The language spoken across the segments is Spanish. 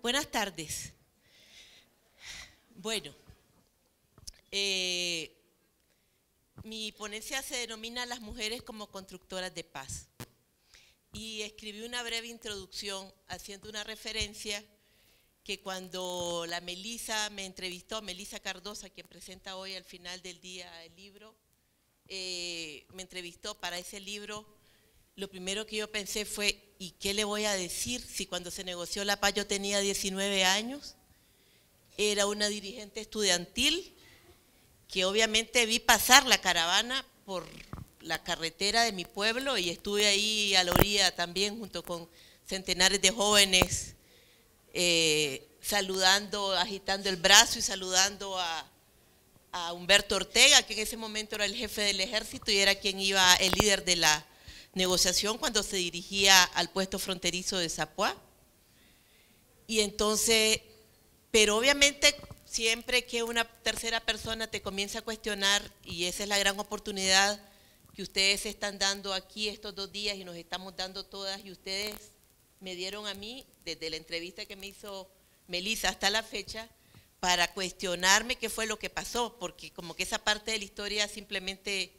Buenas tardes. Bueno, mi ponencia se denomina Las mujeres como constructoras de paz. Y escribí una breve introducción haciendo una referencia que cuando la Melisa me entrevistó, Melisa Cardosa, quien presenta hoy al final del día el libro, me entrevistó para ese libro. Lo primero que yo pensé fue, ¿y qué le voy a decir si cuando se negoció la paz yo tenía 19 años? Era una dirigente estudiantil que obviamente vi pasar la caravana por la carretera de mi pueblo y estuve ahí a la orilla también junto con centenares de jóvenes saludando, agitando el brazo y saludando a Humberto Ortega, que en ese momento era el jefe del ejército y era quien iba, el líder de la negociación cuando se dirigía al puesto fronterizo de Zapuá. Y entonces, pero obviamente siempre que una tercera persona te comienza a cuestionar, y esa es la gran oportunidad que ustedes están dando aquí estos 2 días y nos estamos dando todas, y ustedes me dieron a mí, desde la entrevista que me hizo Melisa hasta la fecha, para cuestionarme qué fue lo que pasó, porque como que esa parte de la historia simplemente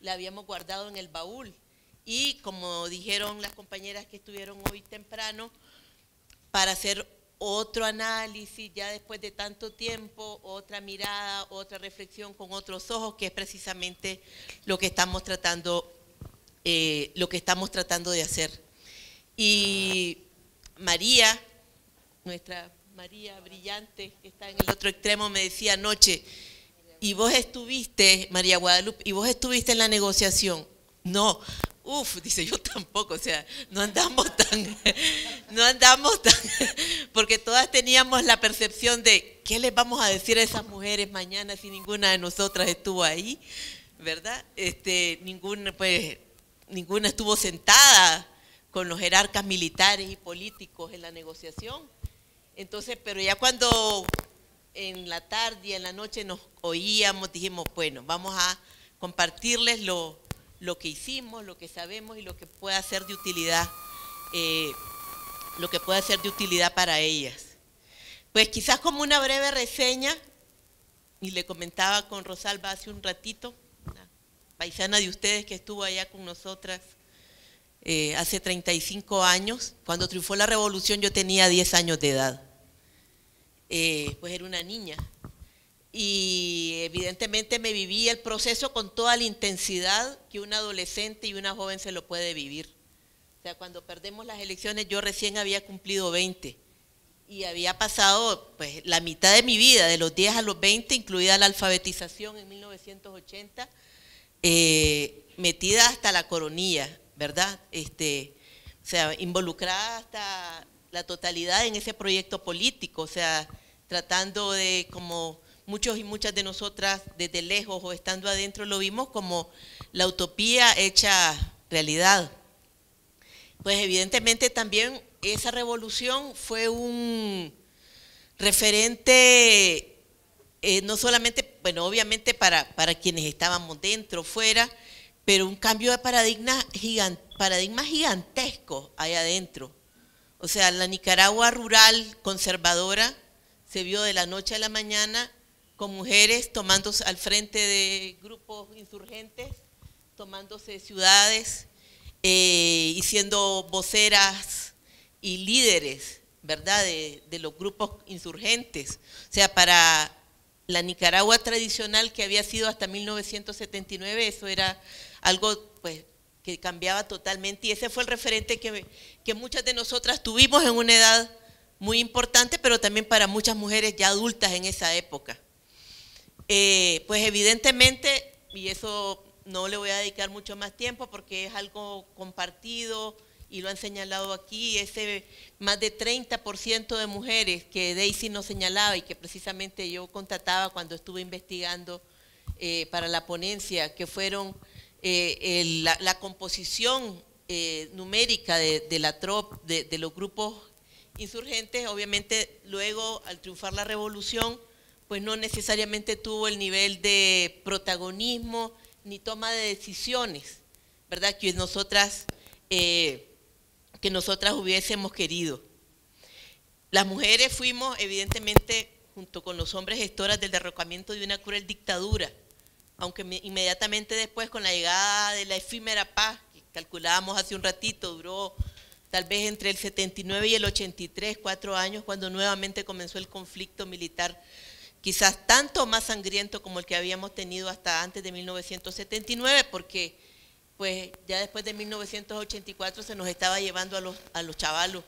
la habíamos guardado en el baúl. Y como dijeron las compañeras que estuvieron hoy temprano, para hacer otro análisis ya después de tanto tiempo, otra mirada, otra reflexión con otros ojos, que es precisamente lo que estamos tratando de hacer. Y María, nuestra María brillante, que está en el otro extremo, me decía anoche, y vos estuviste, María Guadalupe, y vos estuviste en la negociación. No, dice, yo tampoco, o sea, no andamos tan, porque todas teníamos la percepción de, ¿qué les vamos a decir a esas mujeres mañana si ninguna de nosotras estuvo ahí? ¿Verdad? Ninguna estuvo sentada con los jerarcas militares y políticos en la negociación. Entonces, pero ya cuando en la tarde y en la noche nos oíamos, dijimos, bueno, vamos a compartirles lo que hicimos, lo que sabemos y lo que pueda ser de utilidad, para ellas. Pues quizás como una breve reseña, y le comentaba con Rosalba hace un ratito, una paisana de ustedes que estuvo allá con nosotras hace 35 años, cuando triunfó la revolución yo tenía 10 años de edad, pues era una niña. Y evidentemente me viví el proceso con toda la intensidad que un adolescente y una joven se lo puede vivir. O sea, cuando perdemos las elecciones yo recién había cumplido 20 y había pasado pues la mitad de mi vida, de los 10 a los 20, incluida la alfabetización en 1980, metida hasta la coronilla, ¿verdad? O sea, involucrada hasta la totalidad en ese proyecto político, o sea, tratando de, como muchos y muchas de nosotras desde lejos o estando adentro lo vimos como la utopía hecha realidad. Pues evidentemente también esa revolución fue un referente, no solamente, bueno, obviamente para quienes estábamos dentro, fuera, pero un cambio de paradigmas gigantescos allá adentro. O sea, la Nicaragua rural conservadora se vio de la noche a la mañana con mujeres tomándose al frente de grupos insurgentes, tomándose ciudades y siendo voceras y líderes, ¿verdad?, de los grupos insurgentes. O sea, para la Nicaragua tradicional que había sido hasta 1979, eso era algo pues que cambiaba totalmente, y ese fue el referente que muchas de nosotras tuvimos en una edad muy importante, pero también para muchas mujeres ya adultas en esa época. Pues evidentemente, y eso no le voy a dedicar mucho más tiempo porque es algo compartido y lo han señalado aquí, ese más de 30% de mujeres que Daisy nos señalaba y que precisamente yo constataba cuando estuve investigando para la ponencia, que fueron la composición numérica de la trop, de los grupos insurgentes. Obviamente luego al triunfar la revolución pues no necesariamente tuvo el nivel de protagonismo ni toma de decisiones, ¿verdad?, que nosotras hubiésemos querido. Las mujeres fuimos, evidentemente, junto con los hombres, gestoras del derrocamiento de una cruel dictadura, aunque inmediatamente después, con la llegada de la efímera paz, que calculábamos hace un ratito, duró tal vez entre el 79 y el 83, 4 años, cuando nuevamente comenzó el conflicto militar, quizás tanto más sangriento como el que habíamos tenido hasta antes de 1979, porque pues ya después de 1984 se nos estaba llevando a los chavalos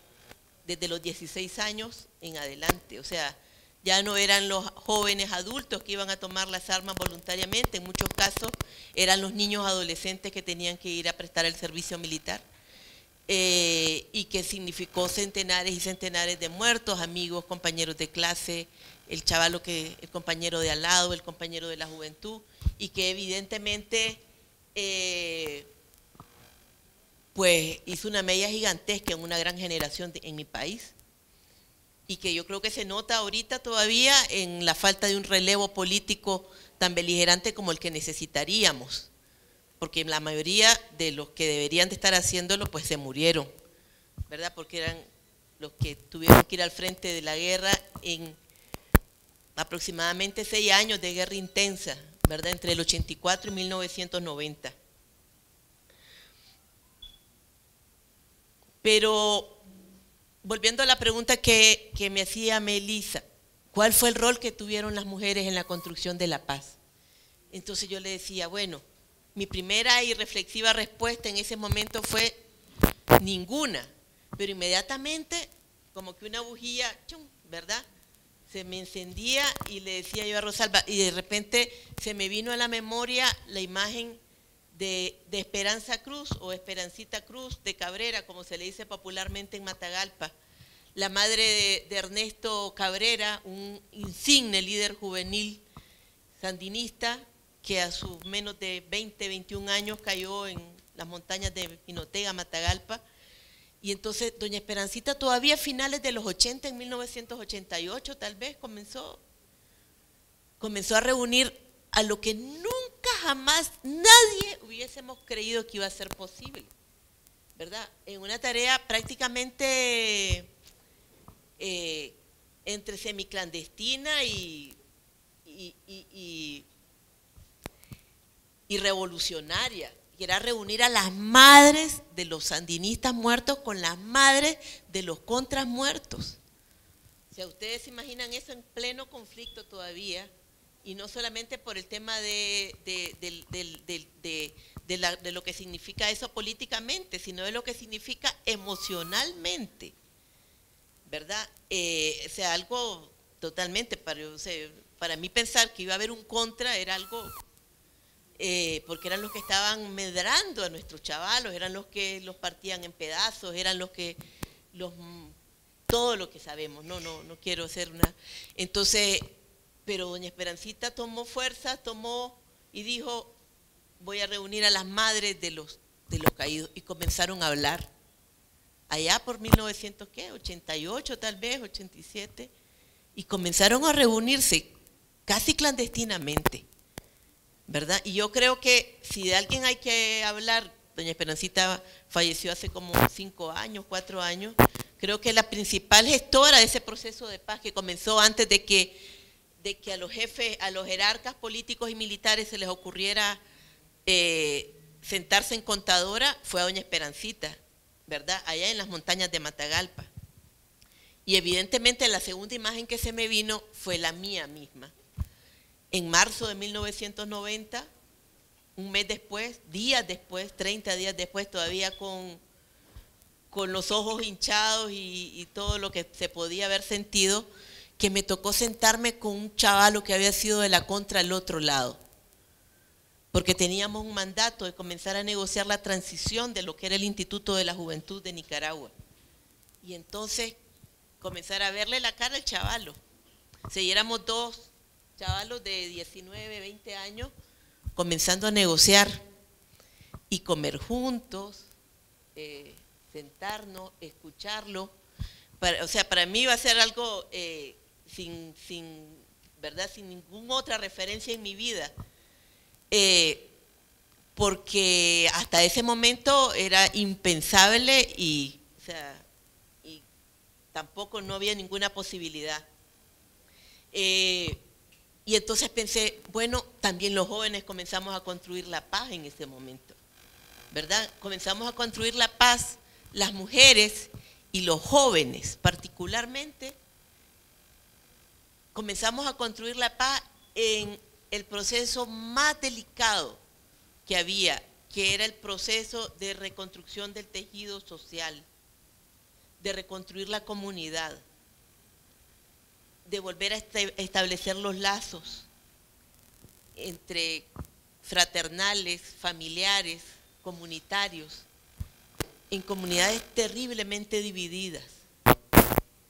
desde los 16 años en adelante, o sea, ya no eran los jóvenes adultos que iban a tomar las armas voluntariamente, en muchos casos eran los niños adolescentes que tenían que ir a prestar el servicio militar, y que significó centenares y centenares de muertos, amigos, compañeros de clase, el chavalo el compañero de al lado, el compañero de la juventud, y que evidentemente pues hizo una mella gigantesca en una gran generación en mi país, y que yo creo que se nota ahorita todavía en la falta de un relevo político tan beligerante como el que necesitaríamos, porque la mayoría de los que deberían de estar haciéndolo pues se murieron, ¿verdad? Porque eran los que tuvieron que ir al frente de la guerra en aproximadamente 6 años de guerra intensa, ¿verdad? Entre el 84 y 1990. Pero volviendo a la pregunta que me hacía Melissa, ¿cuál fue el rol que tuvieron las mujeres en la construcción de la paz? Entonces yo le decía, bueno, mi primera y reflexiva respuesta en ese momento fue ninguna, pero inmediatamente como que una bujía, ¡chum!, ¿verdad?, se me encendía y le decía yo a Rosalba, y de repente se me vino a la memoria la imagen de Esperanza Cruz, o Esperancita Cruz de Cabrera, como se le dice popularmente en Matagalpa, la madre de Ernesto Cabrera, un insigne líder juvenil sandinista, que a sus menos de 20, 21 años cayó en las montañas de Jinotega, Matagalpa. Y entonces doña Esperancita todavía a finales de los 80, en 1988 tal vez, comenzó a reunir a lo que nunca jamás nadie hubiésemos creído que iba a ser posible, ¿verdad? En una tarea prácticamente entre semiclandestina y revolucionaria, que era reunir a las madres de los sandinistas muertos con las madres de los contras muertos. O sea, ustedes se imaginan eso en pleno conflicto todavía, y no solamente por el tema de lo que significa eso políticamente, sino de lo que significa emocionalmente, ¿verdad? O sea, algo totalmente, para mí pensar que iba a haber un contra era algo... porque eran los que estaban medrando a nuestros chavalos, eran los que los partían en pedazos, eran todo lo que sabemos, no quiero hacer una... Entonces, pero doña Esperancita tomó fuerza, y dijo, voy a reunir a las madres de los caídos, y comenzaron a hablar, allá por 1988 tal vez, 87, y comenzaron a reunirse casi clandestinamente, ¿verdad? Y yo creo que si de alguien hay que hablar, doña Esperancita falleció hace como 5 años, 4 años, creo que la principal gestora de ese proceso de paz que comenzó antes de que a los jefes, a los jerarcas políticos y militares se les ocurriera sentarse en contadora, fue a doña Esperancita, ¿verdad? Allá en las montañas de Matagalpa. Y evidentemente la segunda imagen que se me vino fue la mía misma. En marzo de 1990, un mes después, días después, 30 días después, todavía con los ojos hinchados y todo lo que se podía haber sentido, que me tocó sentarme con un chavalo que había sido de la contra al otro lado, porque teníamos un mandato de comenzar a negociar la transición de lo que era el Instituto de la Juventud de Nicaragua. Y entonces comenzar a verle la cara al chavalo. Si éramos 2 chavalos de 19, 20 años, comenzando a negociar y comer juntos, sentarnos, escucharlo. O sea, para mí iba a ser algo ¿verdad?, sin ninguna otra referencia en mi vida, porque hasta ese momento era impensable y tampoco no había ninguna posibilidad. Y entonces pensé, bueno, también los jóvenes comenzamos a construir la paz en ese momento, ¿verdad? Comenzamos a construir la paz, las mujeres y los jóvenes particularmente, comenzamos a construir la paz en el proceso más delicado que había, que era el proceso de reconstrucción del tejido social, de reconstruir la comunidad, de volver a establecer los lazos entre fraternales, familiares, comunitarios, en comunidades terriblemente divididas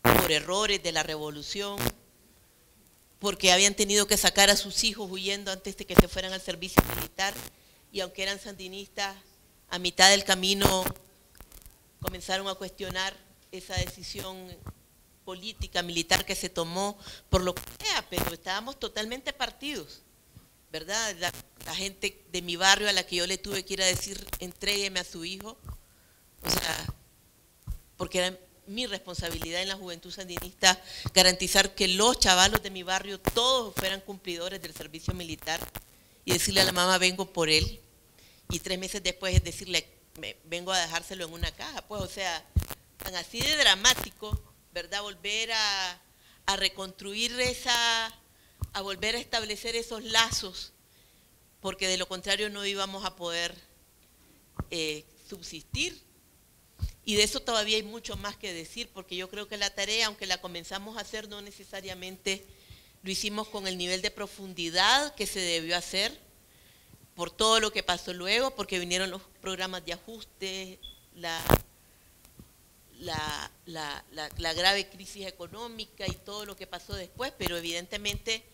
por errores de la revolución, porque habían tenido que sacar a sus hijos huyendo antes de que se fueran al servicio militar, y aunque eran sandinistas, a mitad del camino comenzaron a cuestionar esa decisión política, militar que se tomó, por lo que sea, pero estábamos totalmente partidos, ¿verdad? La gente de mi barrio a la que yo le tuve que ir a decir, entrégueme a su hijo, o sea, porque era mi responsabilidad en la juventud sandinista garantizar que los chavalos de mi barrio todos fueran cumplidores del servicio militar, y decirle a la mamá, vengo por él, y 3 meses después decirle, vengo a dejárselo en una caja, pues, o sea, tan así de dramático, ¿verdad? Volver a reconstruir a volver a establecer esos lazos, porque de lo contrario no íbamos a poder subsistir. Y de eso todavía hay mucho más que decir, porque yo creo que la tarea, aunque la comenzamos a hacer, no necesariamente lo hicimos con el nivel de profundidad que se debió hacer, por todo lo que pasó luego, porque vinieron los programas de ajuste, la grave crisis económica y todo lo que pasó después, pero evidentemente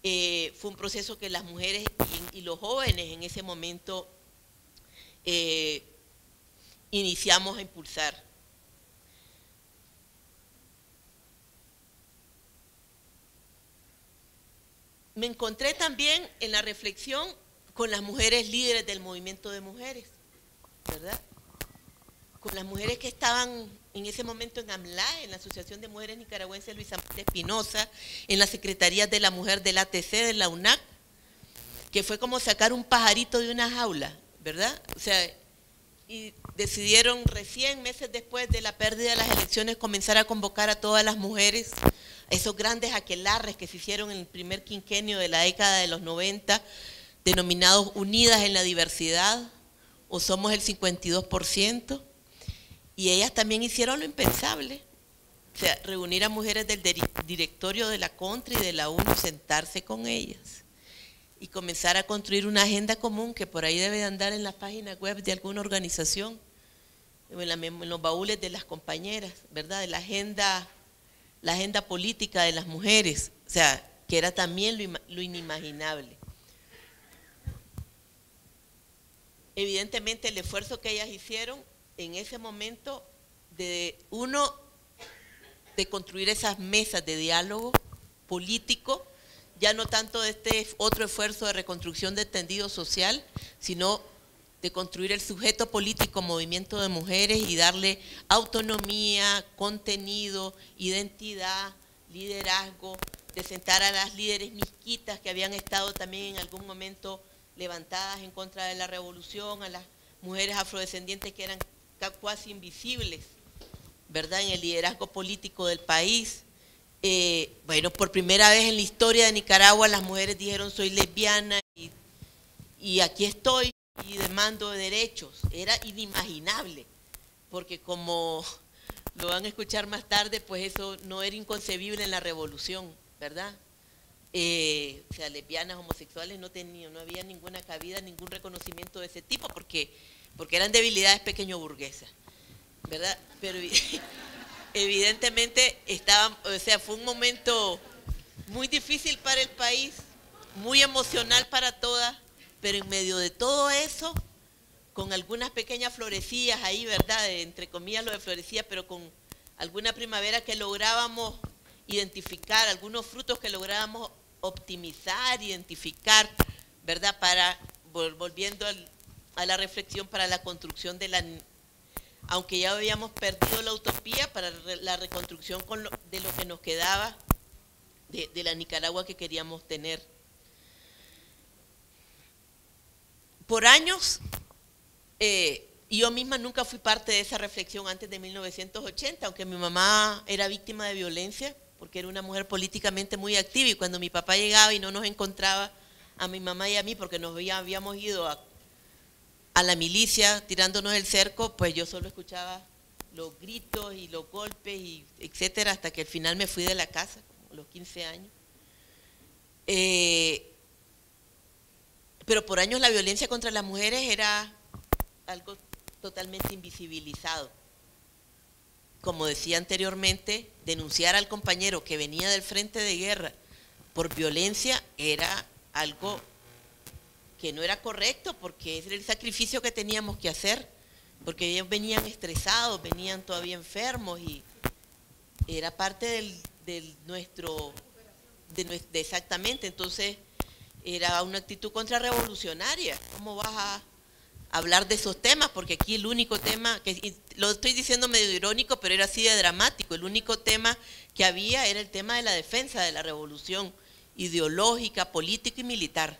fue un proceso que las mujeres y los jóvenes en ese momento iniciamos a impulsar. Me encontré también en la reflexión con las mujeres líderes del movimiento de mujeres, ¿verdad? Con las mujeres que estaban en ese momento en AMLA, en la Asociación de Mujeres Nicaragüenses Luisa María Espinosa, en las Secretarías de la Mujer del ATC, de la UNAC, que fue como sacar un pajarito de una jaula, ¿verdad? O sea, y decidieron recién, meses después de la pérdida de las elecciones, comenzar a convocar a todas las mujeres, a esos grandes aquelarres que se hicieron en el primer quinquenio de la década de los 90, denominados Unidas en la Diversidad, o Somos el 52%, y ellas también hicieron lo impensable, o sea, reunir a mujeres del directorio de la Contra y de la UNO, sentarse con ellas y comenzar a construir una agenda común que por ahí debe de andar en la página web de alguna organización, en los baúles de las compañeras, ¿verdad? De la agenda política de las mujeres, o sea, que era también lo inimaginable. Evidentemente el esfuerzo que ellas hicieron en ese momento de construir esas mesas de diálogo político, ya no tanto de este otro esfuerzo de reconstrucción de tendido social, sino de construir el sujeto político movimiento de mujeres y darle autonomía, contenido, identidad, liderazgo, de sentar a las líderes misquitas que habían estado también en algún momento levantadas en contra de la revolución, a las mujeres afrodescendientes que eran casi invisibles, ¿verdad?, en el liderazgo político del país. Bueno, por primera vez en la historia de Nicaragua las mujeres dijeron soy lesbiana y aquí estoy y demando derechos. Era inimaginable, porque como lo van a escuchar más tarde, pues eso no era inconcebible en la revolución, ¿verdad? O sea, lesbianas, homosexuales no había ninguna cabida, ningún reconocimiento de ese tipo, porque eran debilidades pequeño burguesas, ¿verdad? Pero evidentemente fue un momento muy difícil para el país, muy emocional para todas, pero en medio de todo eso, con algunas pequeñas florecillas ahí, ¿verdad? Entre comillas lo de florecillas, pero con alguna primavera que lográbamos identificar, algunos frutos que lográbamos optimizar, identificar, ¿verdad? Volviendo a la reflexión para la construcción de la aunque ya habíamos perdido la utopía para la reconstrucción de lo que nos quedaba de la Nicaragua que queríamos tener. Por años, yo misma nunca fui parte de esa reflexión antes de 1980, aunque mi mamá era víctima de violencia, porque era una mujer políticamente muy activa, y cuando mi papá llegaba y no nos encontraba a mi mamá y a mí, porque nos habíamos ido a la milicia tirándonos el cerco, pues yo solo escuchaba los gritos y los golpes, y etcétera, hasta que al final me fui de la casa, como a los 15 años. Pero por años la violencia contra las mujeres era algo totalmente invisibilizado. Como decía anteriormente, denunciar al compañero que venía del frente de guerra por violencia era algo que no era correcto, porque era el sacrificio que teníamos que hacer, porque ellos venían estresados, venían todavía enfermos, y era parte exactamente. Entonces era una actitud contrarrevolucionaria. ¿Cómo vas a hablar de esos temas? Porque aquí el único tema, lo estoy diciendo medio irónico, pero era así de dramático, el único tema que había era el tema de la defensa de la revolución ideológica, política y militar.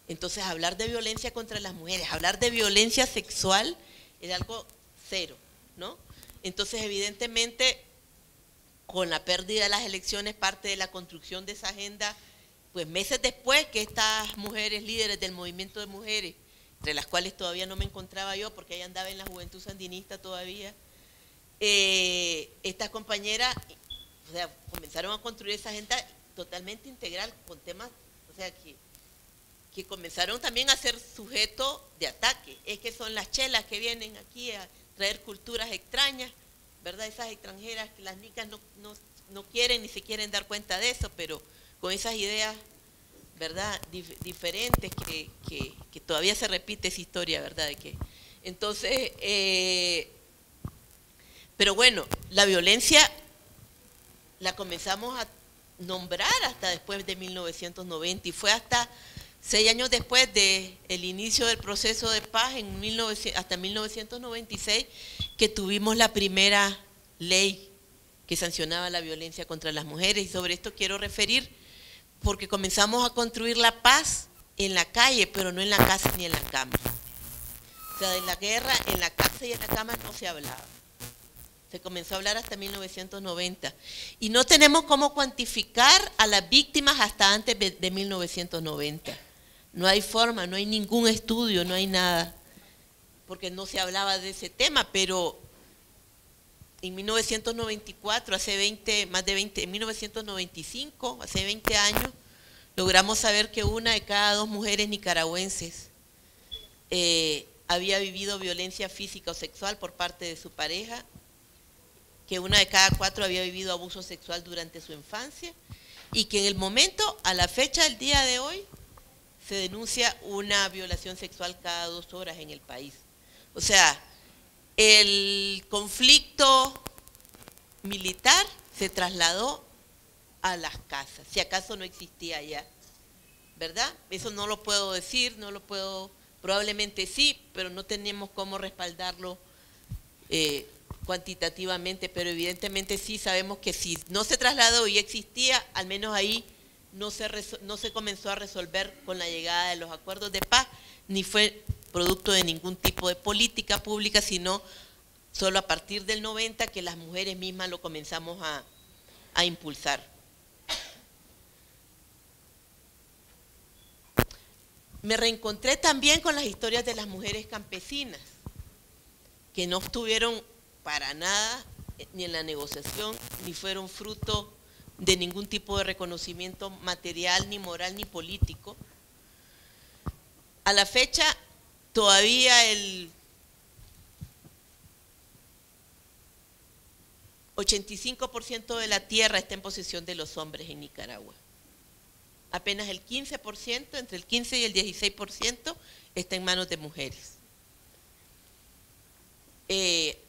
Entonces hablar de violencia contra las mujeres, hablar de violencia sexual era algo cero, ¿no? Entonces evidentemente con la pérdida de las elecciones, parte de la construcción de esa agenda, pues meses después que estas mujeres líderes del movimiento de mujeres, entre las cuales todavía no me encontraba yo, porque ahí andaba en la Juventud Sandinista todavía, estas compañeras, o sea, comenzaron a construir esa agenda totalmente integral con temas, o sea, que comenzaron también a ser sujeto de ataque. Es que son las chelas que vienen aquí a traer culturas extrañas, ¿verdad? Esas extranjeras que las nicas no quieren ni se quieren dar cuenta de eso, pero con esas ideas, ¿verdad? Diferentes, que todavía se repite esa historia, ¿verdad? Entonces, pero bueno, la violencia la comenzamos a nombrar hasta después de 1990, y fue hasta 6 años después del inicio del proceso de paz, hasta 1996, que tuvimos la primera ley que sancionaba la violencia contra las mujeres. Y sobre esto quiero referir, porque comenzamos a construir la paz en la calle, pero no en la casa ni en la cama. O sea, de la guerra en la casa y en la cama no se hablaba. Se comenzó a hablar hasta 1990. Y no tenemos cómo cuantificar a las víctimas hasta antes de 1990. No hay forma, no hay ningún estudio, no hay nada, porque no se hablaba de ese tema. Pero en 1994, en 1995, hace 20 años, logramos saber que 1 de cada 2 mujeres nicaragüenses había vivido violencia física o sexual por parte de su pareja, que 1 de cada 4 había vivido abuso sexual durante su infancia, y que en el momento, a la fecha del día de hoy, se denuncia una violación sexual cada 2 horas en el país. O sea, el conflicto militar se trasladó a las casas, si acaso no existía ya, ¿verdad? Eso no lo puedo decir, probablemente sí, pero no tenemos cómo respaldarlo cuantitativamente, pero evidentemente sí sabemos que si no se trasladó y existía, al menos ahí no se comenzó a resolver con la llegada de los acuerdos de paz, ni fue producto de ningún tipo de política pública, sino solo a partir del 90 que las mujeres mismas lo comenzamos a impulsar. Me reencontré también con las historias de las mujeres campesinas, que no estuvieron para nada ni en la negociación, ni fueron fruto de ningún tipo de reconocimiento material, ni moral, ni político. A la fecha, todavía el 85% de la tierra está en posesión de los hombres en Nicaragua. Apenas el 15%, entre el 15 y el 16%, está en manos de mujeres.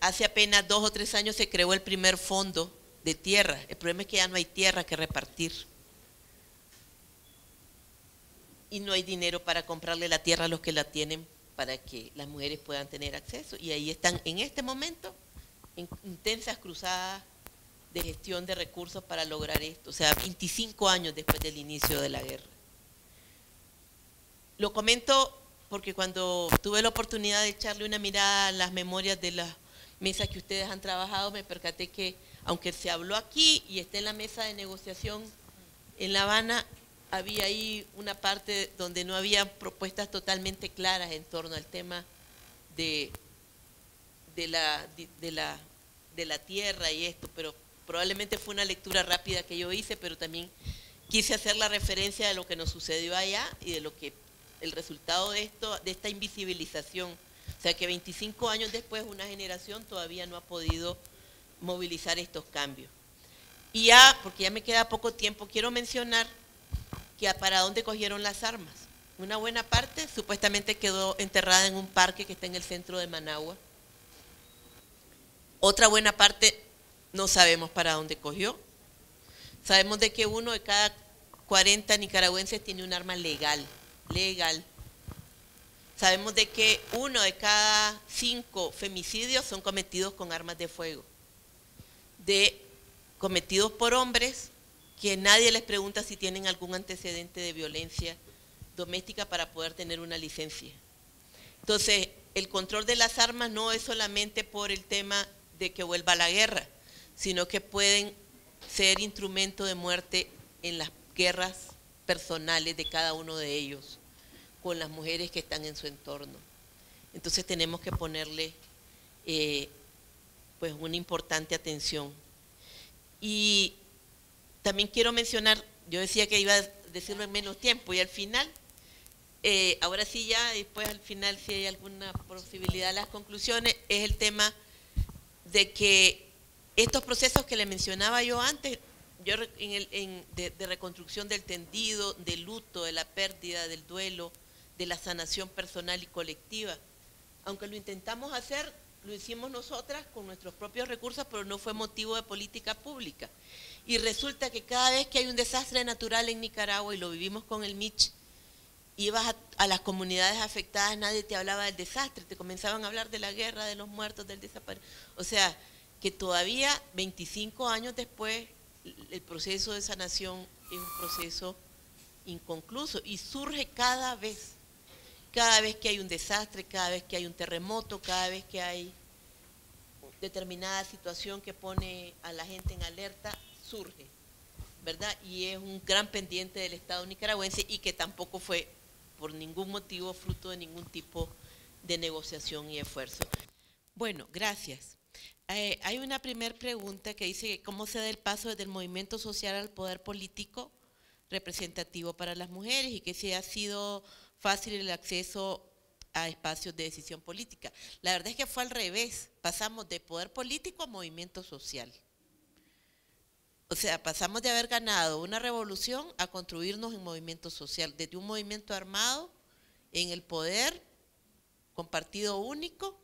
Hace apenas 2 o 3 años se creó el primer fondo de tierra. El problema es que ya no hay tierra que repartir. Y no hay dinero para comprarle la tierra a los que la tienen para que las mujeres puedan tener acceso. Y ahí están en este momento en intensas cruzadas de gestión de recursos para lograr esto, o sea, 25 años después del inicio de la guerra. Lo comento porque cuando tuve la oportunidad de echarle una mirada a las memorias de las mesas que ustedes han trabajado, me percaté que, aunque se habló aquí y está en la mesa de negociación en La Habana, había ahí una parte donde no había propuestas totalmente claras en torno al tema de la tierra y esto, pero probablemente fue una lectura rápida que yo hice, pero también quise hacer la referencia de lo que nos sucedió allá y de lo que el resultado de esto, de esta invisibilización. O sea que 25 años después una generación todavía no ha podido movilizar estos cambios. Y ya, porque ya me queda poco tiempo, quiero mencionar que para dónde cogieron las armas. Una buena parte supuestamente quedó enterrada en un parque que está en el centro de Managua. Otra buena parte no sabemos para dónde cogió. Sabemos de que 1 de cada 40 nicaragüenses tiene un arma legal. Sabemos de que 1 de cada 5 femicidios son cometidos con armas de fuego. Cometidos por hombres que nadie les pregunta si tienen algún antecedente de violencia doméstica para poder tener una licencia. Entonces, el control de las armas no es solamente por el tema de que vuelva la guerra, sino que pueden ser instrumento de muerte en las guerras personales de cada uno de ellos, con las mujeres que están en su entorno. Entonces tenemos que ponerle pues una importante atención. Y también quiero mencionar, yo decía que iba a decirlo en menos tiempo y al final, ahora sí ya, después al final si hay alguna posibilidad de las conclusiones, es el tema de que estos procesos que le mencionaba yo antes, de reconstrucción del tendido, del luto, de la pérdida, del duelo, de la sanación personal y colectiva, aunque lo intentamos hacer, lo hicimos nosotras con nuestros propios recursos, pero no fue motivo de política pública. Y resulta que cada vez que hay un desastre natural en Nicaragua, y lo vivimos con el Mitch, ibas a las comunidades afectadas, nadie te hablaba del desastre, te comenzaban a hablar de la guerra, de los muertos, del desaparecido. O sea, que todavía 25 años después, el proceso de sanación es un proceso inconcluso y surge cada vez que hay un desastre, cada vez que hay un terremoto, cada vez que hay determinada situación que pone a la gente en alerta, surge, ¿verdad? Y es un gran pendiente del Estado nicaragüense y que tampoco fue por ningún motivo fruto de ningún tipo de negociación y esfuerzo. Bueno, gracias. Hay una primera pregunta que dice cómo se da el paso desde el movimiento social al poder político representativo para las mujeres y que si ha sido fácil el acceso a espacios de decisión política. La verdad es que fue al revés, pasamos de poder político a movimiento social. O sea, pasamos de haber ganado una revolución a construirnos en movimiento social, desde un movimiento armado en el poder, con partido único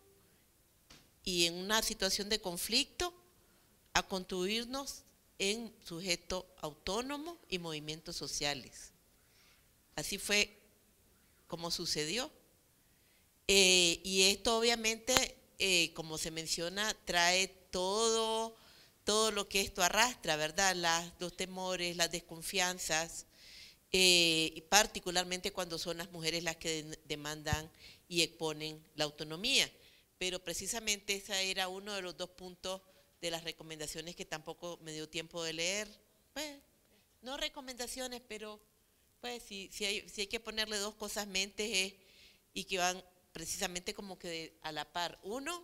y en una situación de conflicto, a construirnos en sujeto autónomo y movimientos sociales. Así fue como sucedió. Y esto obviamente, como se menciona, trae todo lo que esto arrastra, ¿verdad? Los temores, las desconfianzas, y particularmente cuando son las mujeres las que demandan y exponen la autonomía. Pero precisamente ese era uno de los 2 puntos de las recomendaciones que tampoco me dio tiempo de leer. Pues, no recomendaciones, pero pues si hay que ponerle 2 cosas mentes y que van precisamente como que a la par. Uno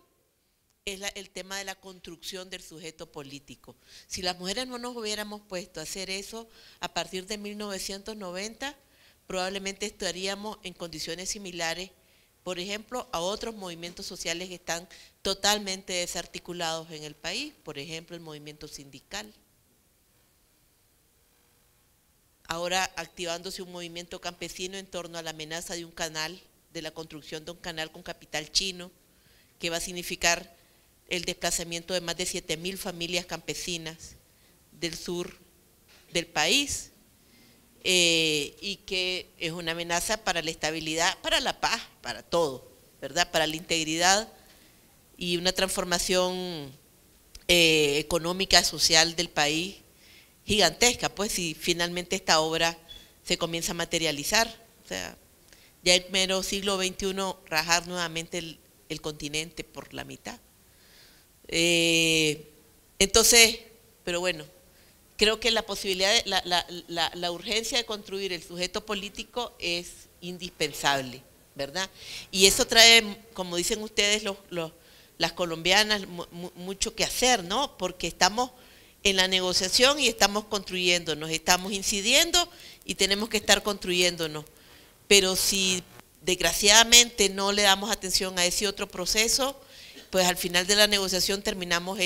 es el tema de la construcción del sujeto político. Si las mujeres no nos hubiéramos puesto a hacer eso a partir de 1990, probablemente estaríamos en condiciones similares, por ejemplo, a otros movimientos sociales que están totalmente desarticulados en el país, por ejemplo, el movimiento sindical. Ahora activándose un movimiento campesino en torno a la amenaza de un canal, de la construcción de un canal con capital chino, que va a significar el desplazamiento de más de 7.000 familias campesinas del sur del país, y que es una amenaza para la estabilidad, para la paz, para todo, ¿verdad? Para la integridad y una transformación económica, social del país gigantesca, pues si finalmente esta obra se comienza a materializar. O sea, ya en mero siglo XXI rajar nuevamente el continente por la mitad. Entonces, pero bueno, creo que la posibilidad, la urgencia de construir el sujeto político es indispensable, ¿verdad? Y eso trae, como dicen ustedes, las colombianas, mucho que hacer, ¿no? Porque estamos en la negociación y estamos construyéndonos, estamos incidiendo y tenemos que estar construyéndonos. Pero si desgraciadamente no le damos atención a ese otro proceso, pues al final de la negociación terminamos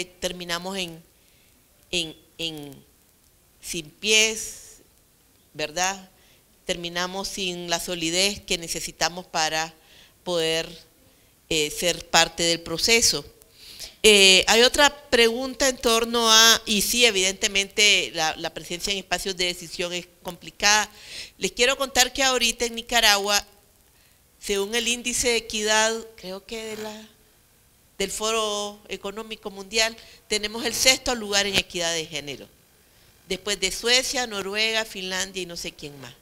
sin pies, ¿verdad? Terminamos sin la solidez que necesitamos para poder ser parte del proceso. Hay otra pregunta en torno a, y sí, evidentemente la presencia en espacios de decisión es complicada. Les quiero contar que ahorita en Nicaragua, según el índice de equidad, creo que del Foro Económico Mundial, tenemos el 6º lugar en equidad de género, después de Suecia, Noruega, Finlandia y no sé quién más.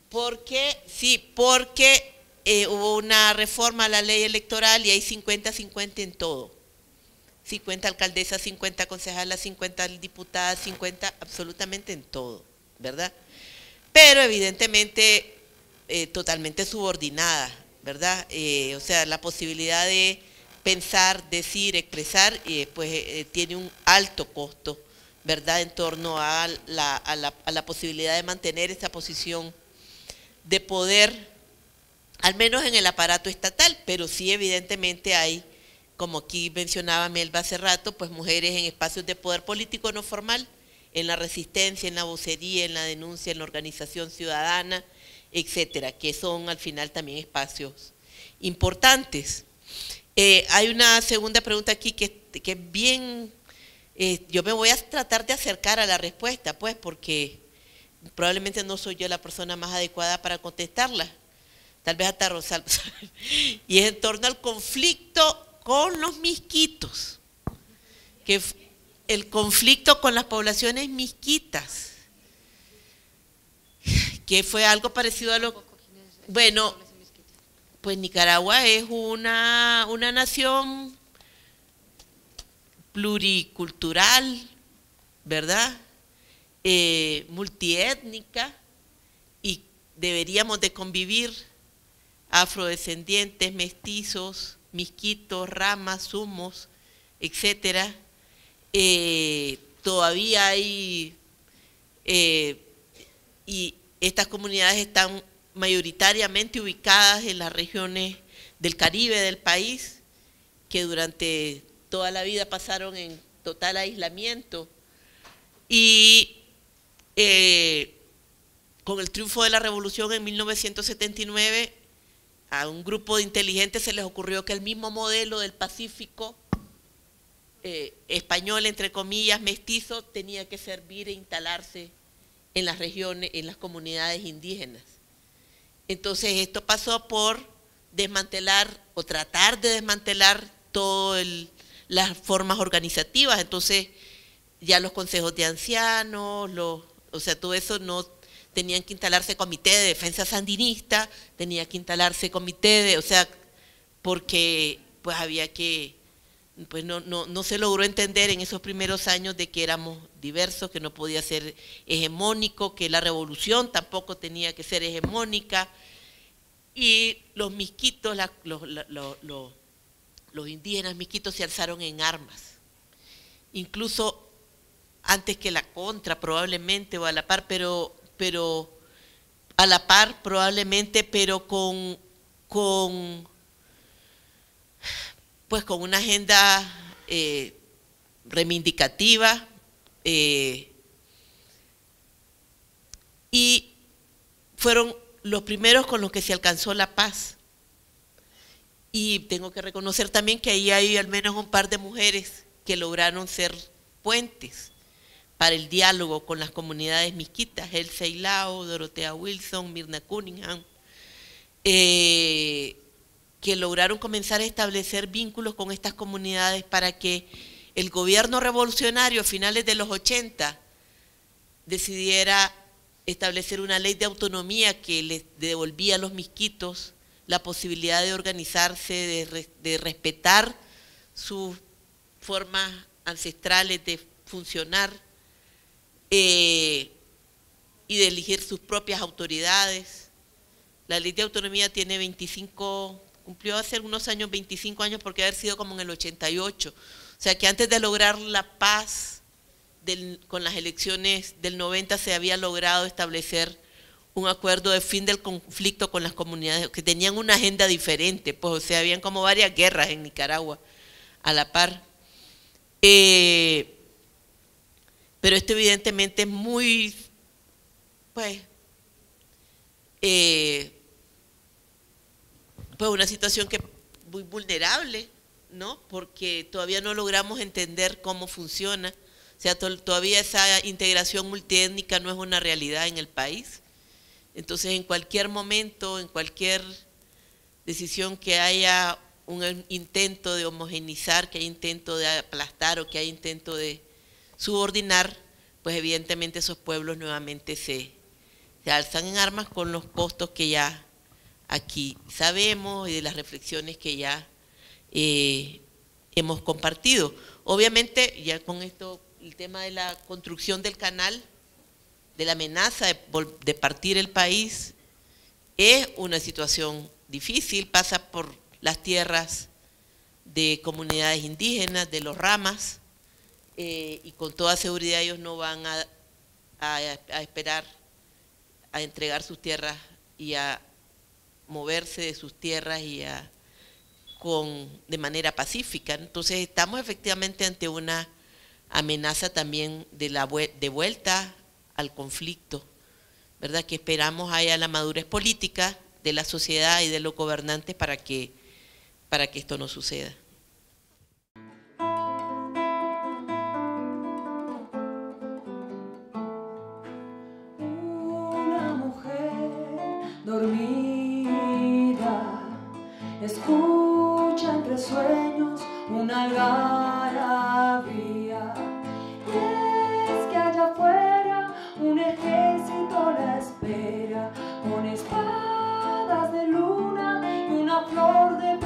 ¿Por qué? Sí, porque hubo una reforma a la ley electoral y hay 50-50 en todo. 50 alcaldesas, 50 concejalas, 50 diputadas, 50 absolutamente en todo, ¿verdad? Pero evidentemente totalmente subordinada, ¿verdad? O sea, la posibilidad de pensar, decir, expresar, pues tiene un alto costo, ¿verdad? En torno a la posibilidad de mantener esa posición de poder, al menos en el aparato estatal, pero sí evidentemente hay, como aquí mencionaba Melba hace rato, pues mujeres en espacios de poder político no formal, en la resistencia, en la vocería, en la denuncia, en la organización ciudadana, etcétera, que son al final también espacios importantes. Hay una segunda pregunta aquí que es bien, yo me voy a tratar de acercar a la respuesta, pues, porque probablemente no soy yo la persona más adecuada para contestarla, tal vez hasta Rosalba, y es en torno al conflicto con los misquitos, que el conflicto con las poblaciones misquitas, que fue algo parecido a lo... Bueno, pues Nicaragua es una nación pluricultural, ¿verdad? Multiétnica, y deberíamos de convivir afrodescendientes, mestizos, misquitos, ramas, sumos, etcétera. Todavía hay, y estas comunidades están mayoritariamente ubicadas en las regiones del Caribe del país, que durante toda la vida pasaron en total aislamiento, y con el triunfo de la revolución en 1979, a un grupo de inteligentes se les ocurrió que el mismo modelo del Pacífico español, entre comillas, mestizo, tenía que servir e instalarse en las regiones, en las comunidades indígenas. Entonces esto pasó por desmantelar o tratar de desmantelar todas las formas organizativas. Entonces ya los consejos de ancianos, o sea, todo eso no tenían que instalarse comité de defensa sandinista, tenía que instalarse comité de, o sea, porque pues había que, pues no se logró entender en esos primeros años de que éramos diversos, que no podía ser hegemónico, que la revolución tampoco tenía que ser hegemónica, y los misquitos, los indígenas misquitos se alzaron en armas, incluso antes que la contra probablemente, o a la par, pero a la par probablemente, pero con una agenda reivindicativa, y fueron los primeros con los que se alcanzó la paz. Y tengo que reconocer también que ahí hay al menos un par de mujeres que lograron ser puentes para el diálogo con las comunidades misquitas, Elsa Ilao, Dorotea Wilson, Mirna Cunningham, que lograron comenzar a establecer vínculos con estas comunidades para que el gobierno revolucionario a finales de los 80 decidiera establecer una ley de autonomía que les devolvía a los misquitos la posibilidad de organizarse, de respetar sus formas ancestrales de funcionar y de elegir sus propias autoridades. La ley de autonomía tiene 25, cumplió hace algunos años 25 años porque haber sido como en el 88. O sea que antes de lograr la paz con las elecciones del 90 se había logrado establecer un acuerdo de fin del conflicto con las comunidades que tenían una agenda diferente, pues o sea, habían como varias guerras en Nicaragua a la par. Pero esto evidentemente es muy, pues una situación que muy vulnerable, ¿no? Porque todavía no logramos entender cómo funciona. O sea, todavía esa integración multiétnica no es una realidad en el país. Entonces, en cualquier momento, en cualquier decisión que haya un intento de homogeneizar, que haya intento de aplastar o que haya intento de subordinar, pues evidentemente esos pueblos nuevamente se alzan en armas con los costos que ya aquí sabemos y de las reflexiones que ya hemos compartido. Obviamente, ya con esto, el tema de la construcción del canal, de la amenaza de partir el país, es una situación difícil, pasa por las tierras de comunidades indígenas, de los ramas, y con toda seguridad ellos no van a esperar a entregar sus tierras y a moverse de sus tierras y de manera pacífica. Entonces estamos efectivamente ante una amenaza también de vuelta al conflicto, ¿verdad? Que esperamos haya la madurez política de la sociedad y de los gobernantes para que esto no suceda. Una mujer dormida escucha entre sueños una algarabía, y es que allá afuera un ejército la espera con espadas de luna y una flor de